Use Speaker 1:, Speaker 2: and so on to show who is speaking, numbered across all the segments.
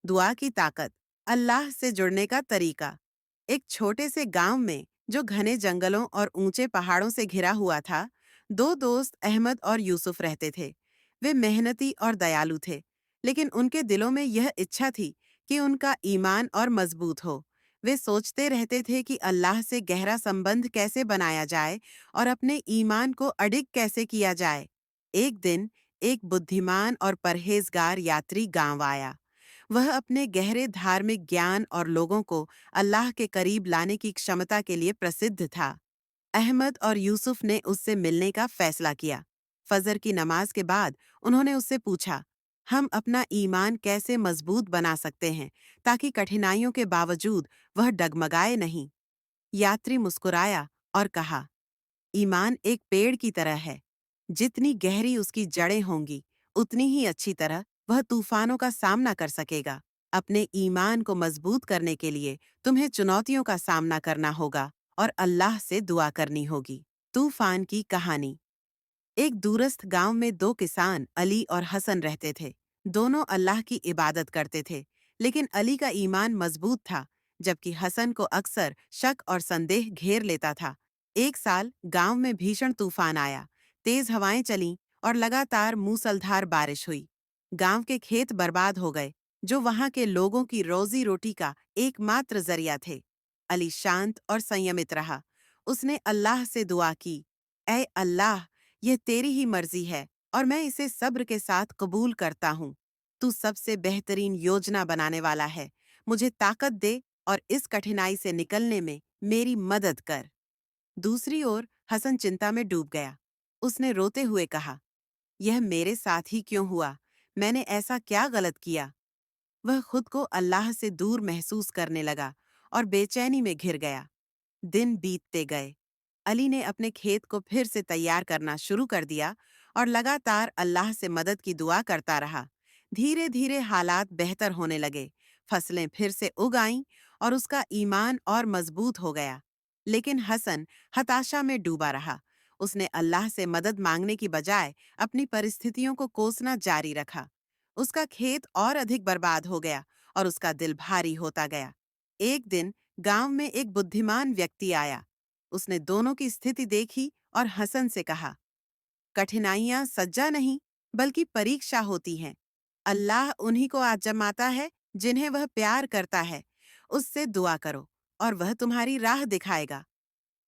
Speaker 1: दुआ की ताकत, अल्लाह से जुड़ने का तरीका। एक छोटे से गांव में जो घने जंगलों और ऊंचे पहाड़ों से घिरा हुआ था, दो दोस्त अहमद और यूसुफ रहते थे। वे मेहनती और दयालु थे, लेकिन उनके दिलों में यह इच्छा थी कि उनका ईमान और मजबूत हो। वे सोचते रहते थे कि अल्लाह से गहरा संबंध कैसे बनाया जाए और अपने ईमान को अडिग कैसे किया जाए। एक दिन एक बुद्धिमान और परहेजगार यात्री गांव आया। वह अपने गहरे धार्मिक ज्ञान और लोगों को अल्लाह के करीब लाने की क्षमता के लिए प्रसिद्ध था। अहमद और यूसुफ ने उससे मिलने का फैसला किया। फजर की नमाज के बाद उन्होंने उससे पूछा, हम अपना ईमान कैसे मजबूत बना सकते हैं ताकि कठिनाइयों के बावजूद वह डगमगाए नहीं। यात्री मुस्कुराया और कहा, ईमान एक पेड़ की तरह है। जितनी गहरी उसकी जड़ें होंगी, उतनी ही अच्छी तरह वह तूफानों का सामना कर सकेगा। अपने ईमान को मजबूत करने के लिए तुम्हें चुनौतियों का सामना करना होगा और अल्लाह से दुआ करनी होगी। तूफान की कहानी। एक दूरस्थ गांव में दो किसान अली और हसन रहते थे। दोनों अल्लाह की इबादत करते थे, लेकिन अली का ईमान मजबूत था, जबकि हसन को अक्सर शक और संदेह घेर लेता था। एक साल गांव में भीषण तूफान आया। तेज हवाएं चलीं और लगातार मूसलधार बारिश हुई। गांव के खेत बर्बाद हो गए, जो वहां के लोगों की रोजी रोटी का एकमात्र जरिया थे। अली शांत और संयमित रहा। उसने अल्लाह से दुआ की, ऐ अल्लाह, यह तेरी ही मर्जी है और मैं इसे सब्र के साथ कबूल करता हूँ। तू सबसे बेहतरीन योजना बनाने वाला है। मुझे ताकत दे और इस कठिनाई से निकलने में मेरी मदद कर। दूसरी ओर हसन चिंता में डूब गया। उसने रोते हुए कहा, यह मेरे साथ ही क्यों हुआ? मैंने ऐसा क्या गलत किया? वह खुद को अल्लाह से दूर महसूस करने लगा और बेचैनी में घिर गया। दिन बीतते गए। अली ने अपने खेत को फिर से तैयार करना शुरू कर दिया और लगातार अल्लाह से मदद की दुआ करता रहा। धीरे धीरे हालात बेहतर होने लगे। फसलें फिर से उग आईं और उसका ईमान और मजबूत हो गया। लेकिन हसन हताशा में डूबा रहा। उसने अल्लाह से मदद मांगने की बजाय अपनी परिस्थितियों को कोसना जारी रखा। उसका खेत और अधिक बर्बाद हो गया और उसका दिल भारी होता गया। एक दिन गांव में एक बुद्धिमान व्यक्ति आया। उसने दोनों की स्थिति देखी और हसन से कहा, कठिनाइयां सज्जा नहीं, बल्कि परीक्षा होती हैं। अल्लाह उन्हीं को आजमाता है जिन्हें वह प्यार करता है। उससे दुआ करो और वह तुम्हारी राह दिखाएगा।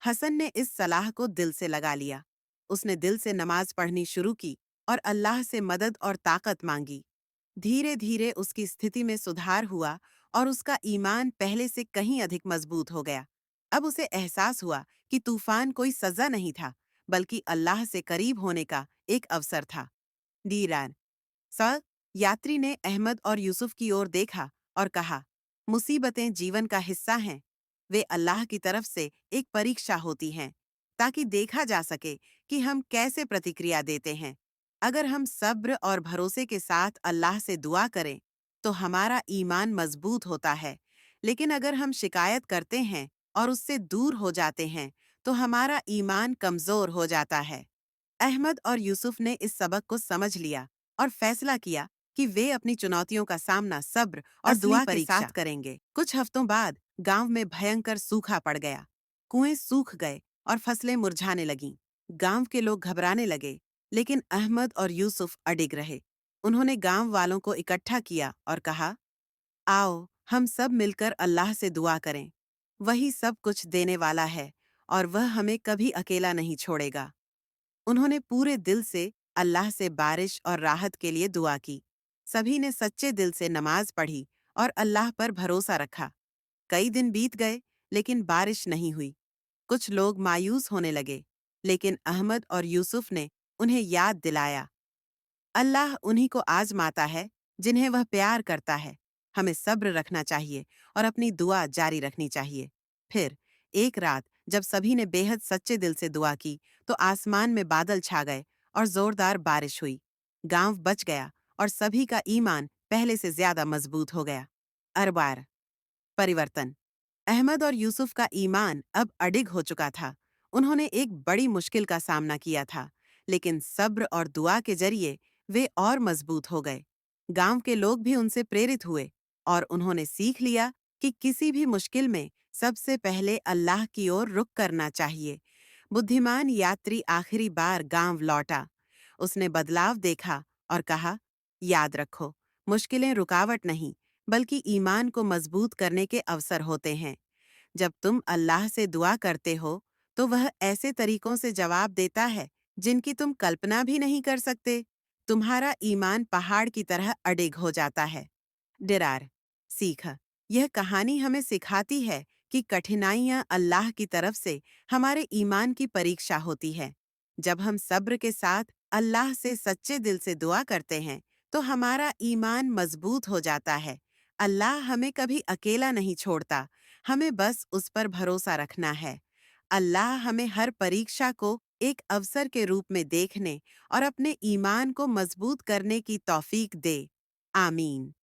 Speaker 1: हसन ने इस सलाह को दिल से लगा लिया। उसने दिल से नमाज पढ़नी शुरू की और अल्लाह से मदद और ताकत मांगी। धीरे धीरे उसकी स्थिति में सुधार हुआ और उसका ईमान पहले से कहीं अधिक मजबूत हो गया। अब उसे एहसास हुआ कि तूफान कोई सजा नहीं था, बल्कि अल्लाह से करीब होने का एक अवसर था। दीरान सर, यात्री ने अहमद और यूसुफ की ओर देखा और कहा, मुसीबतें जीवन का हिस्सा हैं। वे अल्लाह की तरफ से एक परीक्षा होती हैं, ताकि देखा जा सके कि हम कैसे प्रतिक्रिया देते हैं। अगर हम सब्र और भरोसे के साथ अल्लाह से दुआ करें, तो हमारा ईमान मजबूत होता है। लेकिन अगर हम शिकायत करते हैं और उससे दूर हो जाते हैं, तो हमारा ईमान कमजोर हो जाता है। अहमद और यूसुफ ने इस सबक को समझ लिया और फैसला किया कि वे अपनी चुनौतियों का सामना सब्र और
Speaker 2: असली
Speaker 1: दुआ के
Speaker 2: परीक्षा।
Speaker 1: साथ करेंगे। कुछ हफ्तों बाद गांव में भयंकर सूखा पड़ गया। कुएं सूख गए और फसलें मुरझाने लगीं। गांव के लोग घबराने लगे, लेकिन अहमद और यूसुफ अडिग रहे। उन्होंने गांव वालों को इकट्ठा किया और कहा, आओ हम सब मिलकर अल्लाह से दुआ करें। वही सब कुछ देने वाला है और वह हमें कभी अकेला नहीं छोड़ेगा। उन्होंने पूरे दिल से अल्लाह से बारिश और राहत के लिए दुआ की। सभी ने सच्चे दिल से नमाज पढ़ी और अल्लाह पर भरोसा रखा। कई दिन बीत गए, लेकिन बारिश नहीं हुई। कुछ लोग मायूस होने लगे, लेकिन अहमद और यूसुफ ने उन्हें याद दिलाया, अल्लाह उन्हीं को आजमाता है जिन्हें वह प्यार करता है। हमें सब्र रखना चाहिए और अपनी दुआ जारी रखनी चाहिए। फिर एक रात जब सभी ने बेहद सच्चे दिल से दुआ की, तो आसमान में बादल छा गए और जोरदार बारिश हुई। गांव बच गया और सभी का ईमान पहले से ज्यादा मजबूत हो गया। अरबार परिवर्तन। अहमद और यूसुफ का ईमान अब अडिग हो चुका था। उन्होंने एक बड़ी मुश्किल का सामना किया था, लेकिन सब्र और दुआ के जरिए वे और मजबूत हो गए। गांव के लोग भी उनसे प्रेरित हुए और उन्होंने सीख लिया कि किसी भी मुश्किल में सबसे पहले अल्लाह की ओर रुख करना चाहिए। बुद्धिमान यात्री आखिरी बार गांव लौटा। उसने बदलाव देखा और कहा, याद रखो, मुश्किलें रुकावट नहीं, बल्कि ईमान को मजबूत करने के अवसर होते हैं। जब तुम अल्लाह से दुआ करते हो, तो वह ऐसे तरीकों से जवाब देता है जिनकी तुम कल्पना भी नहीं कर सकते। तुम्हारा ईमान पहाड़ की तरह अडिग हो जाता है। डिरार सीख। यह कहानी हमें सिखाती है कि कठिनाइयाँ अल्लाह की तरफ से हमारे ईमान की परीक्षा होती है। जब हम सब्र के साथ अल्लाह से सच्चे दिल से दुआ करते हैं, तो हमारा ईमान मजबूत हो जाता है। अल्लाह हमें कभी अकेला नहीं छोड़ता, हमें बस उस पर भरोसा रखना है। अल्लाह हमें हर परीक्षा को एक अवसर के रूप में देखने और अपने ईमान को मजबूत करने की तौफीक दे। आमीन।